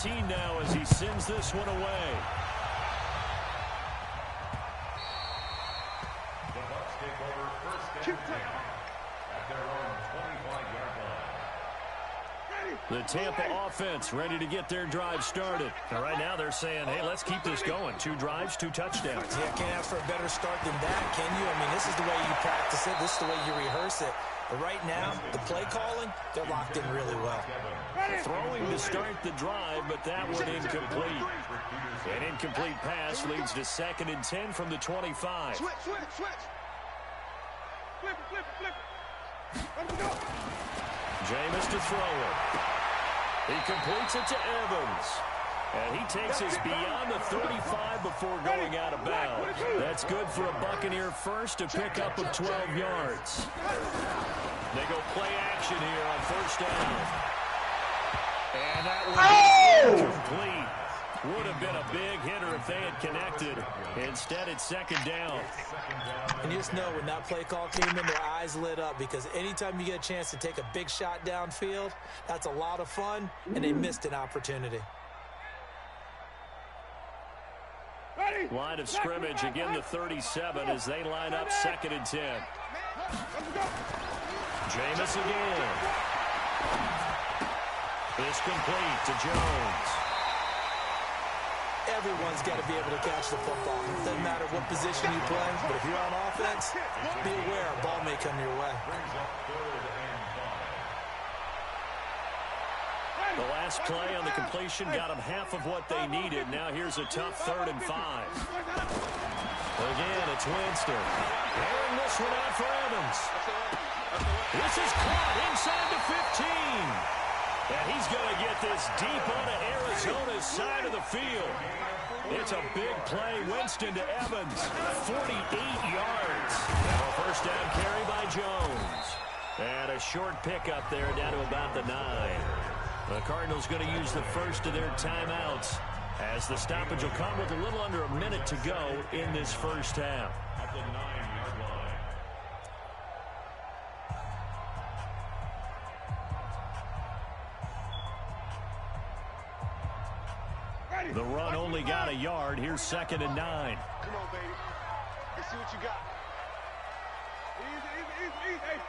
13 now as he sends this one away. The Bucs take over first and 10 at their own 25-yard line. The Tampa offense ready to get their drive started. And right now they're saying, hey, let's keep this going. 2 drives, 2 touchdowns. Yeah, can't ask for a better start than that, can you? I mean, this is the way you practice it. This is the way you rehearse it. But right now, the play calling, they're locked in really well. Throwing to start the drive, but that one incomplete. An incomplete pass leads to 2nd and 10 from the 25. Switch. Flip it. Let him go. Jameis to throw it. He completes it to Evans. And he takes us beyond the 35 before going out of bounds. That's good for a Buccaneer first to pick up of 12 yards. They go play action here on first down. And that was incomplete. Would have been a big hitter if they had connected. Instead, it's 2nd down. And you just know when that play call came in, their eyes lit up, because anytime you get a chance to take a big shot downfield, that's a lot of fun, and they missed an opportunity. Line of scrimmage, again the 37 as they line up 2nd and 10. Jameis again. It's complete to Jones. Everyone's got to be able to catch the football. It doesn't matter what position you play, but if you're on offense, be aware a ball may come your way. The last play on the completion got them half of what they needed. Now here's a tough 3rd and 5. Again, it's Winston. Airing this one out for Evans. This is caught inside the 15. And he's going to get this deep onto Arizona's side of the field. It's a big play. Winston to Evans. 48 yards. Now a first down carry by Jones. And a short pickup there down to about the 9. The Cardinals going to use the first of their timeouts as the stoppage will come with a little under a minute to go in this first half. At the 9-yard line. The run only got a yard. Here's 2nd and 9. Come on, baby. Let's see what you got. Easy. Hey.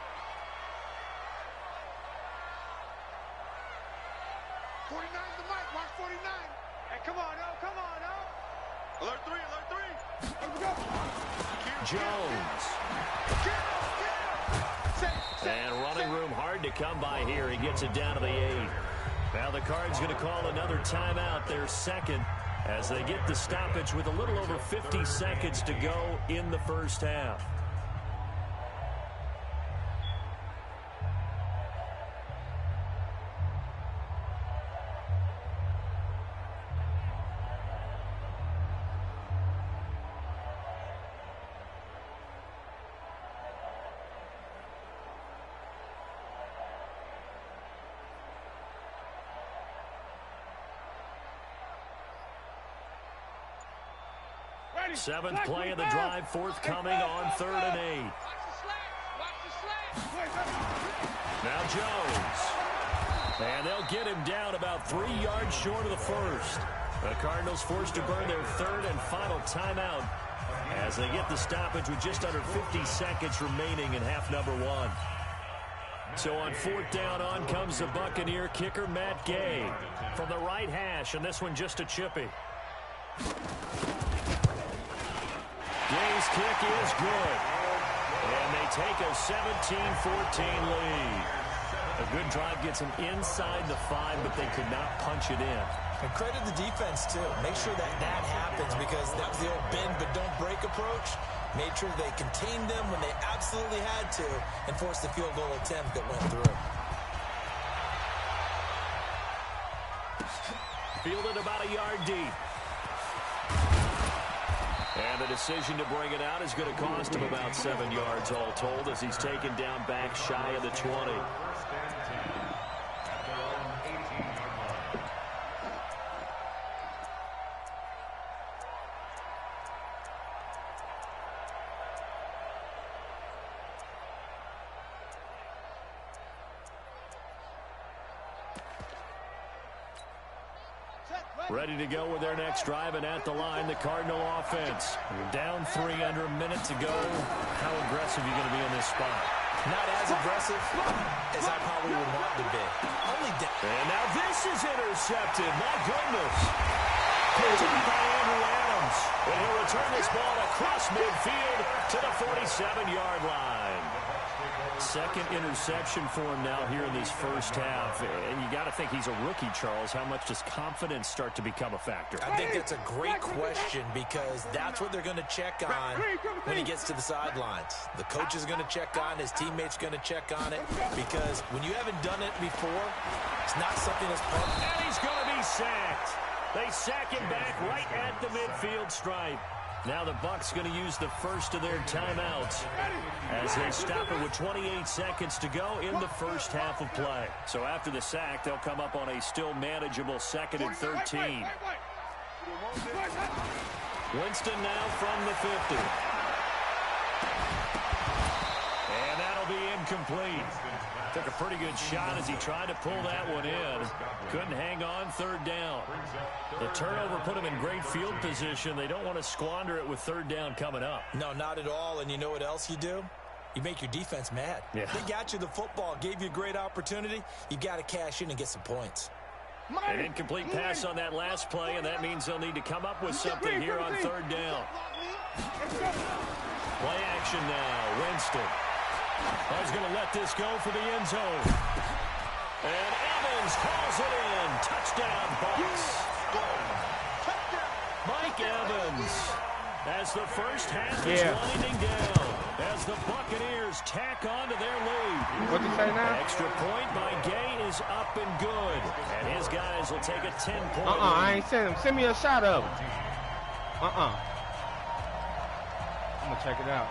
49's the mic. Watch 49. Hey, come on, oh. Alert 3. Let's go. Jones. And running room hard to come by here. He gets it down to the 8. Now the Cards going to call another timeout, their 2nd, as they get the stoppage with a little over 50 seconds to go in the first half. Seventh play of the drive, forthcoming on 3rd and 8. Now Jones. And they'll get him down about 3 yards short of the first. The Cardinals forced to burn their 3rd and final timeout as they get the stoppage with just under 50 seconds remaining in half number 1. So on 4th down, on comes the Buccaneer kicker, Matt Gay, from the right hash, and this one just a chippy. Gay's kick is good. And they take a 17-14 lead. A good drive gets them inside the 5, but they could not punch it in. And credit the defense, too. Make sure that happens, because that was the old bend but don't break approach. Made sure they contained them when they absolutely had to and forced the field goal attempt that went through. Fielded about a yard deep. And the decision to bring it out is going to cost him about 7 yards all told, as he's taken down back shy of the 20. Ready to go with their next drive, and at the line, the Cardinal offense. Down 3 under a minute to go. How aggressive are you going to be in this spot? Not as aggressive as I probably would want to be. And now this is intercepted. My goodness. Picked up by Andrew Adams. And he'll return this ball across midfield to the 47-yard line. Second interception for him now here in this first half. And you got to think he's a rookie, Charles. How much does confidence start to become a factor? I think that's a great question because that's what they're going to check on when he gets to the sidelines. The coach is going to check on, his teammates going to check on it because when you haven't done it before, it's not something that's pumped. And he's going to be sacked. They sack him back right at the midfield stripe. Now the Bucs going to use the first of their timeouts as they stop it with 28 seconds to go in the first half of play. So after the sack, they'll come up on a still manageable 2nd and 13. Winston now from the 50. And that'll be incomplete. Took a pretty good shot as he tried to pull that one in. Couldn't hang on 3rd down. The turnover put him in great field position. They don't want to squander it with 3rd down coming up. No, not at all. And you know what else you do? You make your defense mad. Yeah. They got you the football, gave you a great opportunity. You got to cash in and get some points. An incomplete pass on that last play, and that means they'll need to come up with something here on 3rd down. Play action now. Winston. I was going to let this go for the end zone. And Evans calls it in. Touchdown, Bucs. Mike Evans as the first half is winding down. As the Buccaneers tack on to their lead. What you say now? Extra point by Gay is up and good. And his guys will take a 10-point lead. I ain't send him. Send me a shot of him. I'm going to check it out.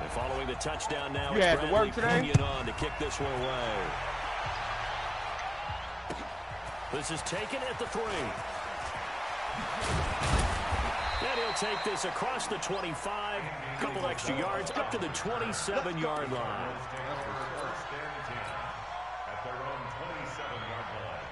Following the touchdown now, you had it's to work Bradley today? Pinion on to kick this one away. This is taken at the 3. And he'll take this across the 25, couple extra yards up to the 27-yard line. At their own 27-yard line.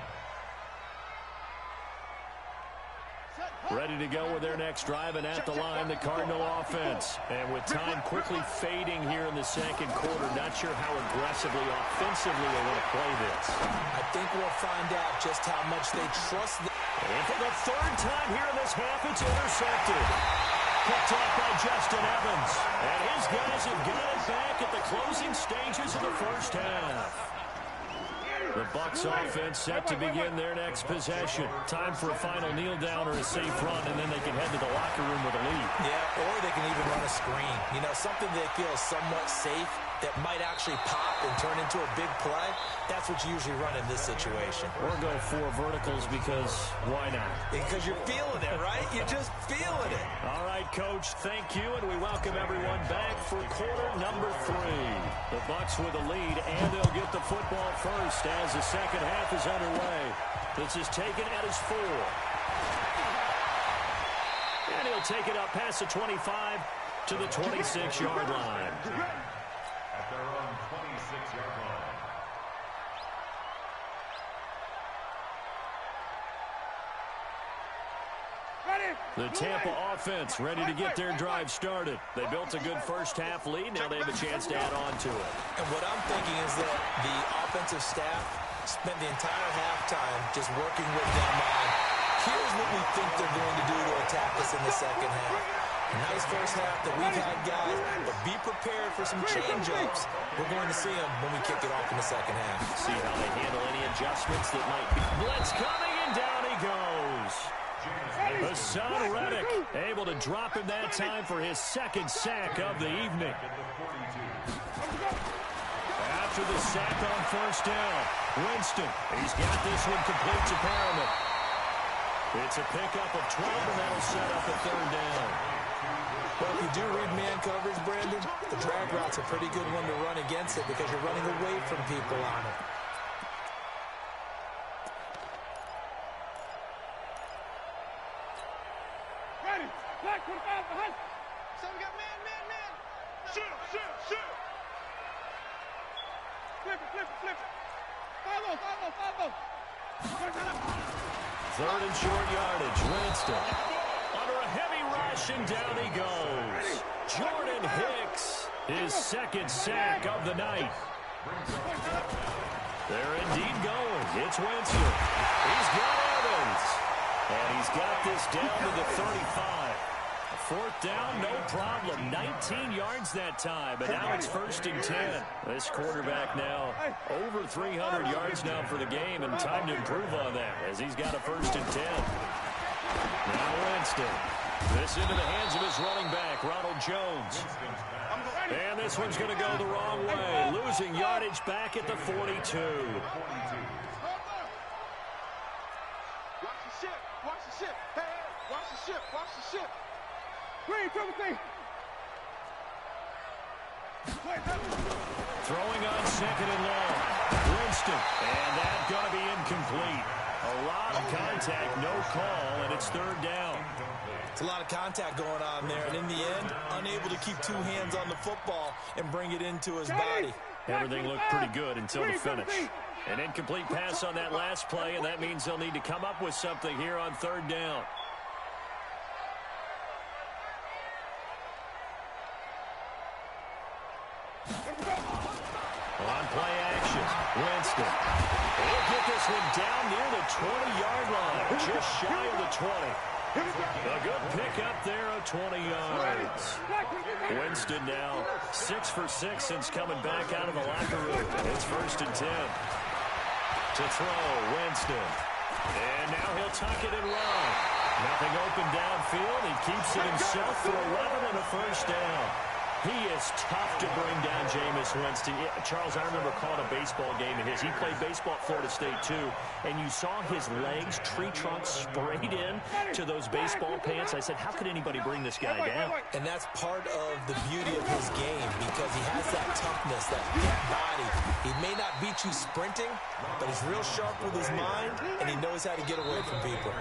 Ready to go with their next drive, and at the line, the Cardinal offense. And with time quickly fading here in the second quarter, not sure how aggressively, offensively they want to play this. I think we'll find out just how much they trust. And for the 3rd time here in this half, it's intercepted. Picked off by Justin Evans. And his guys have got it back at the closing stages of the first half. The Bucs offense set to begin their next possession. Time for a final kneel down or a safe run, and then they can head to the locker room with a lead. Yeah, or they can even run a screen. You know, something they feel is somewhat safe that might actually pop and turn into a big play. That's what you usually run in this situation. Or go 4 verticals because why not? Because you're feeling it, right? You're just feeling it. All right, Coach, thank you, and we welcome everyone back for quarter number 3. The Bucs with a lead, and they'll get the football first as the second half is underway. This is taken at his 4. And he'll take it up past the 25 to the 26-yard line. At their own 26-yard line. The Tampa offense ready to get their drive started. They built a good first half lead. Now they have a chance to add on to it. And what I'm thinking is that the offensive staff spent the entire halftime just working with them on, here's what we think they're going to do to attack us in the second half. A nice first half that we've had, guys, but be prepared for some change-ups. We're going to see them when we kick it off in the second half. See how they handle any adjustments that might be. Blitz coming, and down he goes. Hassan Reddick able to drop him that time for his 2nd sack of the evening. After the sack on 1st down, Winston, he's got this one complete to Perriman. It's a pickup of 12, and that'll set up a 3rd down. Well, if you do read man coverage, Brandon, the drag route's a pretty good one to run against it because you're running away from people on it. Third and short yardage. Winston under a heavy rush, and down he goes. Jordan Hicks, his second sack of the night. They're indeed going. It's Winston. He's got Evans. And he's got this down to the 35. Fourth down, no problem. 19 yards that time, but now it's 1st and 10. This quarterback now over 300 yards now for the game, and time to improve on that as he's got a 1st and 10. Now Winston. This into the hands of his running back, Ronald Jones. And this one's going to go the wrong way, losing yardage back at the 42. Watch the ship. Watch the ship. Hey, watch the ship. Watch the ship. Green, Timothy. Throwing on 2nd and long. Winston. And that's going to be incomplete. A lot of contact, no call, and it's 3rd down. It's a lot of contact going on there, and in the end, unable to keep 2 hands on the football and bring it into his body. Everything looked pretty good until the finish. An incomplete pass on that last play, and that means they'll need to come up with something here on 3rd down. On play action, Winston. He'll get this one down near the 20-yard line, just shy of the 20. A good pickup there of 20 yards. Winston now 6 for 6 since coming back out of the locker room. It's 1st and 10. To throw, Winston. And now he'll tuck it and run. Nothing open downfield. He keeps it himself for 11 and a 1st down. He is tough to bring down, Jameis Winston. Charles, I remember calling a baseball game of his. He played baseball at Florida State, too, and you saw his legs, tree trunks sprayed in to those baseball pants. I said, how could anybody bring this guy down? And that's part of the beauty of his game because he has that toughness, that body. He may not beat you sprinting, but he's real sharp with his mind, and he knows how to get away from people.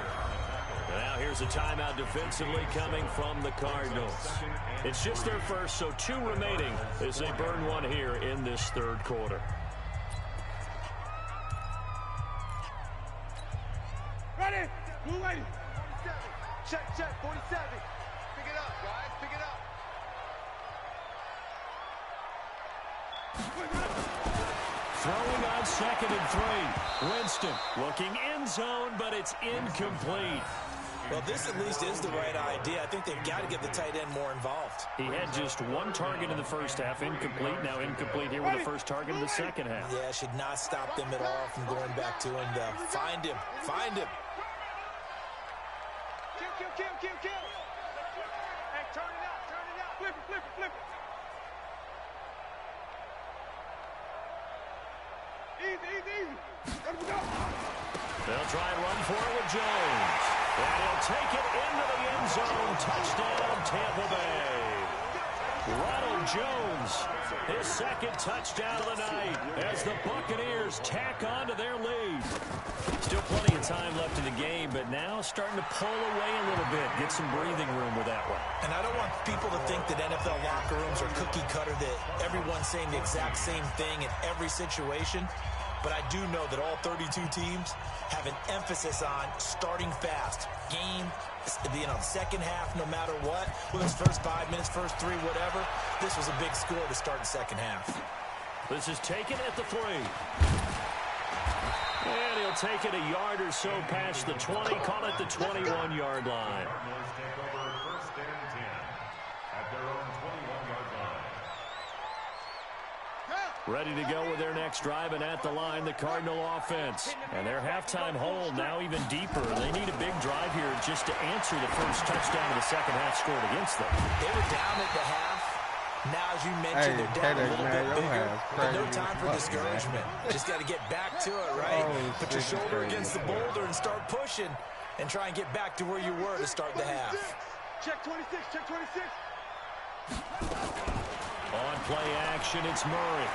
Now here's a timeout defensively coming from the Cardinals. It's just their first, so 2 remaining as they burn one here in this 3rd quarter. Ready? Blue lady. 47. Check, 47. Pick it up, guys. Pick it up. Throwing on 2nd and 3. Winston looking end zone, but it's incomplete. Well, this at least is the right idea. I think they've got to get the tight end more involved. He had just 1 target in the first half, incomplete. Now incomplete here with the first target in the second half. Yeah, should not stop them at all from going back to him, though. Find him. Find him. Kill. Hey, turn it out. Flip it. Easy. Let him go. They'll try and run for it with Jones. And he'll take it into the end zone. Touchdown, Tampa Bay. Ronald Jones, his 2nd touchdown of the night as the Buccaneers tack on to their lead. Still plenty of time left in the game, but now starting to pull away a little bit, get some breathing room with that one. And I don't want people to think that NFL locker rooms are cookie cutter, that everyone's saying the exact same thing in every situation. But I do know that all 32 teams have an emphasis on starting fast. Game, second half, no matter what. Whether it's first 5 minutes, first 3, whatever. This was a big score to start the second half. This is taken at the 3. And he'll take it a yard or so past the 20, call it the 21-yard line. Cardinals take over 1st and 10 at their own 21-yard line. Ready to go with their next drive, and at the line, the Cardinal offense. And their halftime hole now even deeper. They need a big drive here just to answer the first touchdown of the second half scored against them. They were down at the half. Now, as you mentioned, they're down a little bit bigger, but no time for discouragement. Just got to get back to it, right? Put your shoulder against the boulder and start pushing and try and get back to where you were to start the half. Check 26. On play action, it's Murray.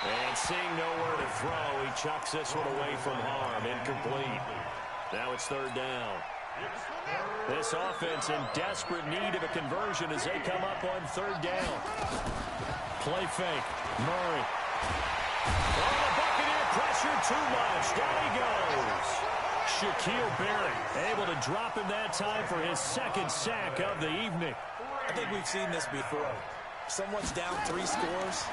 And seeing nowhere to throw, he chucks this one away from harm. Incomplete. Now it's 3rd down. This offense in desperate need of a conversion as they come up on third down. Play fake. Murray. Oh, the Buccaneer pressure too much. Down he goes. Shaquille Barrett able to drop him that time for his second sack of the evening. I think we've seen this before. Someone's down 3 scores.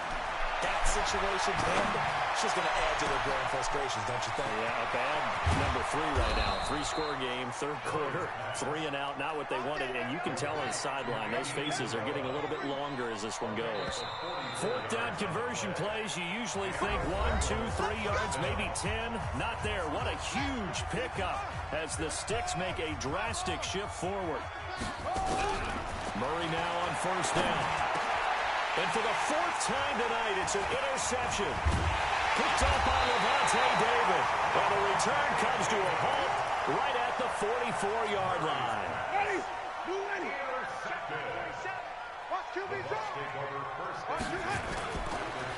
That situation, it's just going to add to their growing frustrations, don't you think? Yeah, a bad number 3 right now. 3-score game, third quarter, 3 and out, not what they wanted. And you can tell on the sideline, those faces are getting a little bit longer as this one goes. Fourth down conversion plays, you usually think 1, 2, 3 yards, maybe 10. Not there. What a huge pickup as the Sticks make a drastic shift forward. Murray now on first down. And for the 4th time tonight, it's an interception. Picked up by Levante David. And the return comes to a halt right at the 44-yard line.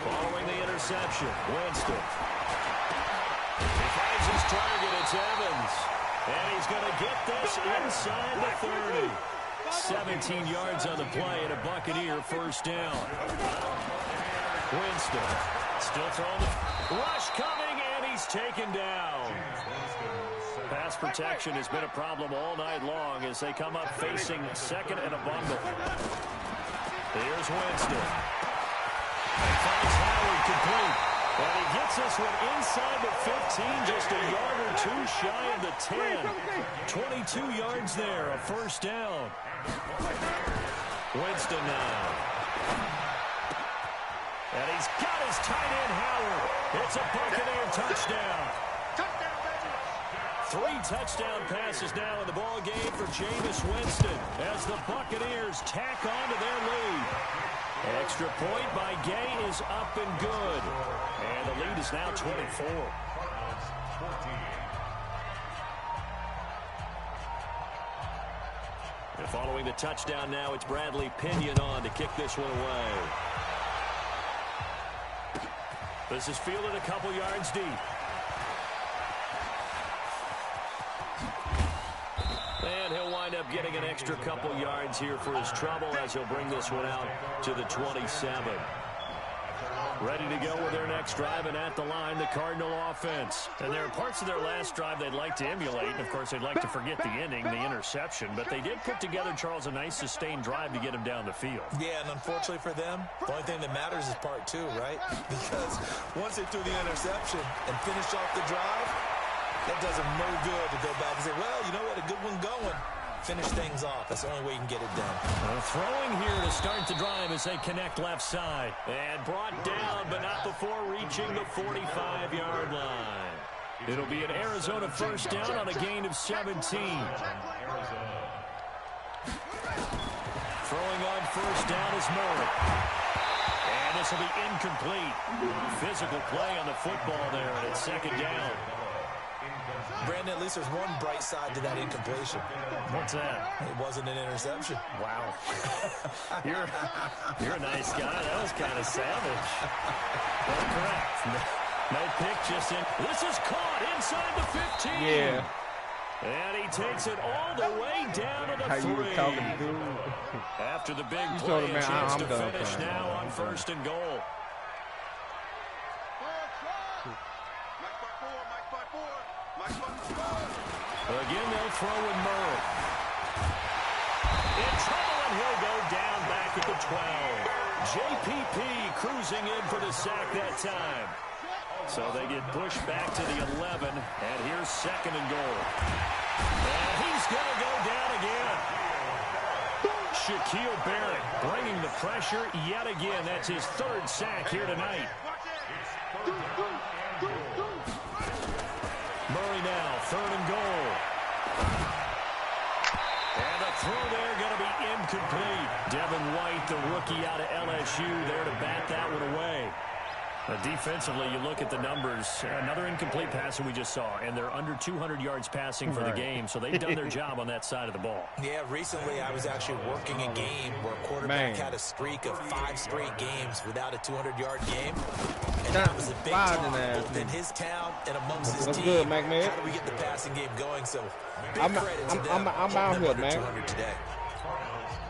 Following the interception, Winston. He finds his target, it's Evans. And he's going to get this inside the 30. 17 yards on the play and a Buccaneer first down. Winston still throwing the rush coming, and he's taken down. Pass protection has been a problem all night long as they come up facing second and a bundle. Here's Winston. He finds Howard complete. And he gets this one inside the 15, just a yard or 2 shy of the 10. 22 yards there, a first down. Winston now. And he's got his tight end, Howard. It's a Buccaneer touchdown. 3 touchdown passes now in the ball game for Jameis Winston as the Buccaneers tack on to their lead. Extra point by Gay is up and good. And the lead is now 24. And following the touchdown now, it's Bradley Pinion on to kick this one away. This is fielded a couple yards deep. And he'll wind up getting an extra couple yards here for his trouble as he'll bring this one out to the 27. Ready to go with their next drive, and at the line, the Cardinal offense. And there are parts of their last drive they'd like to emulate, and of course they'd like to forget the ending, the interception, but they did put together, Charles, a nice sustained drive to get him down the field. Yeah, and unfortunately for them, the only thing that matters is part 2, right? Because once they threw the interception and finished off the drive, that does them no good to go back and say, well, you know, we had a good one going. Finish things off. That's the only way you can get it done. Throwing here to start the drive as they connect left side. And brought down, but not before reaching the 45-yard line. It'll be an Arizona first down on a gain of 17. Throwing on first down is Murray. And this will be incomplete. Physical play on the football there, and it's second down. Brandon, at least there's one bright side to that incompletion. What's that? It wasn't an interception. Wow. You're a nice guy. That was kind of savage. But correct. No pick, just in. This is caught inside the 15. Yeah. And he takes it all the way down to the 3. How you was talking, dude? After the big You play, told him, a man, chance I'm to done finish playing. now on first and goal. Again, they'll throw in Murray. In trouble, and he'll go down back at the 12. JPP cruising in for the sack that time. So they get pushed back to the 11, and here's second and goal. And he's going to go down again. Shaquille Barrett bringing the pressure yet again. That's his 3rd sack here tonight. Murray now, 3rd and goal. And the throw there going to be incomplete. Devin White, the rookie out of LSU, there to bat that one away. Defensively, you look at the numbers. Another incomplete pass that we just saw, and they're under 200 yards passing for the game, so they've done their job on that side of the ball. Yeah, recently I was actually working a game where a quarterback had a streak of 5 straight games without a 200-yard game. And that was a big talk both in his town and amongst his team. Good, Mac, man? How do we get the passing game going? So big I'm credit to them. out here, man. 200 today.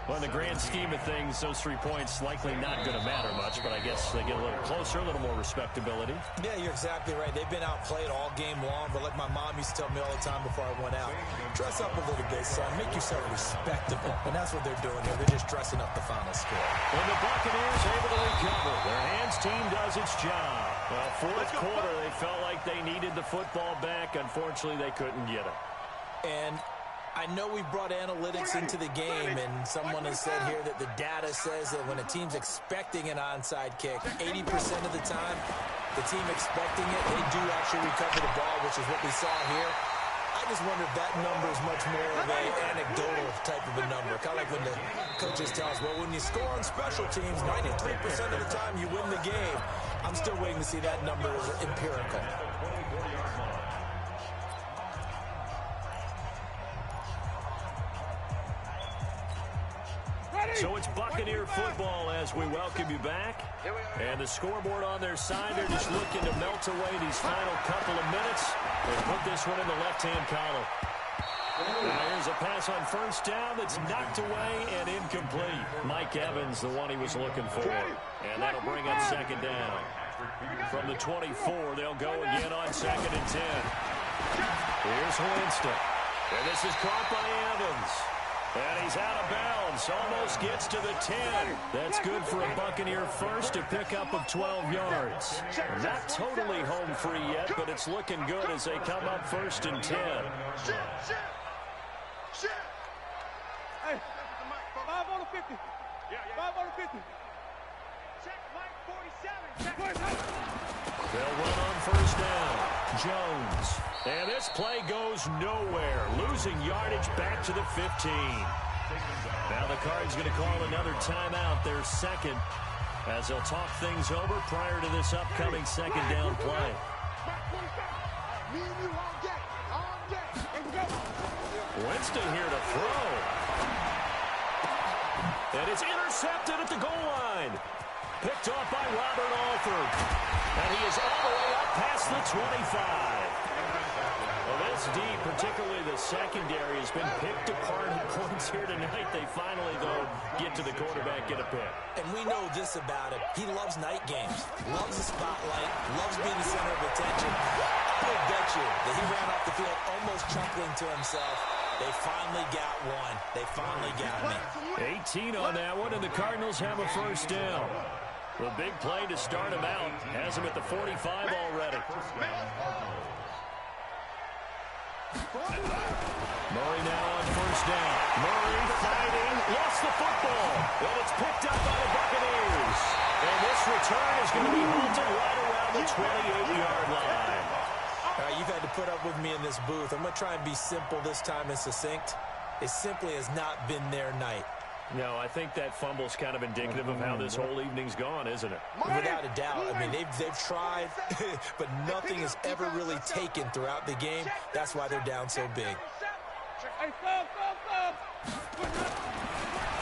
Well, in the grand scheme of things, those 3 points likely not going to matter much, but I guess they get a little closer, a little more respectability. Yeah, you're exactly right. They've been outplayed all game long, but like my mom used to tell me all the time before I went out, dress up a little bit, son. Make yourself respectable. And that's what they're doing here. They're just dressing up the final score. And the Buccaneers able to recover. Their hands team does its job. Well, fourth quarter, they felt like they needed the football back. Unfortunately, they couldn't get it. And I know we brought analytics into the game, and someone has said here that the data says that when a team's expecting an onside kick, 80% of the time, the team expecting it, they do actually recover the ball, which is what we saw here. I just wonder if that number is much more of an anecdotal type of a number. Kind of like when the coaches tell us, well, when you score on special teams, 93% of the time you win the game. I'm still waiting to see that number as empirical. So it's Buccaneer football as we welcome you back. And the scoreboard on their side, they're just looking to melt away these final couple of minutes and put this one in the left-hand column. Now here's a pass on first down that's knocked away and incomplete. Mike Evans, the one he was looking for. And that'll bring up second down. From the 24, they'll go again on 2nd and 10. Here's Winston. And this is caught by Evans. And he's out of bounds, almost gets to the 10. That's good for a Buccaneer first, a pickup of 12 yards. Not totally home free yet, but it's looking good as they come up 1st and 10. Hey, 5 on the 50. 5 on the 50. Check Mike 47. They'll run on first down. Jones. And this play goes nowhere. Losing yardage back to the 15. Now the Cards going to call another timeout, their second, as they'll talk things over prior to this upcoming second down play. Winston here to throw. And it's intercepted at the goal line. Picked off by Robert Alford. And he is all the way up past the 25. Well, this D, particularly the secondary, has been picked apart in points here tonight. They finally, though, get to the quarterback, get a pick. And we know this about him. He loves night games, loves the spotlight, loves being the center of attention. I would bet you that he ran off the field almost chuckling to himself. They finally got one. They finally got me. 18 on that one, and the Cardinals have a first down. The big play to start him out. Has him at the 45 already. Murray now on first down. Murray fighting. Lost the football. And it's picked up by the Buccaneers. And this return is going to be halted right around the 28-yard line. All right, you've had to put up with me in this booth. I'm going to try and be simple this time and succinct. It simply has not been their night. No, I think that fumble's kind of indicative of how this whole evening's gone, isn't it? Without a doubt. I mean, they've tried, but nothing has ever really taken throughout the game. That's why they're down so big.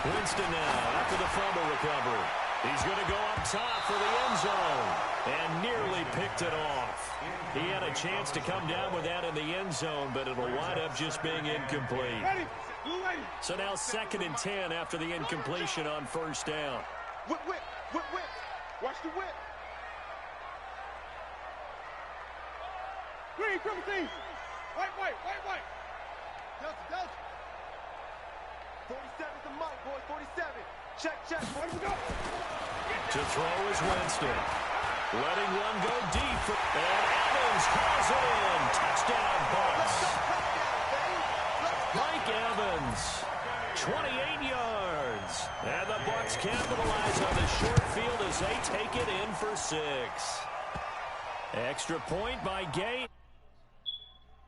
Winston now after the fumble recovery. He's going to go up top for the end zone and nearly picked it off. He had a chance to come down with that in the end zone, but it'll wind up just being incomplete. So now 2nd and 10 after the incompletion on first down. Whip. Watch the whip. Green, triple team. White. Delta. 47's the mic, boys. 47. Check. Where do we go? To throw is Winston. Letting one go deep. And Evans calls it in. Touchdown, Bucs. Mike Evans, 28 yards. And the Bucs capitalize on the short field as they take it in for 6. Extra point by Gay.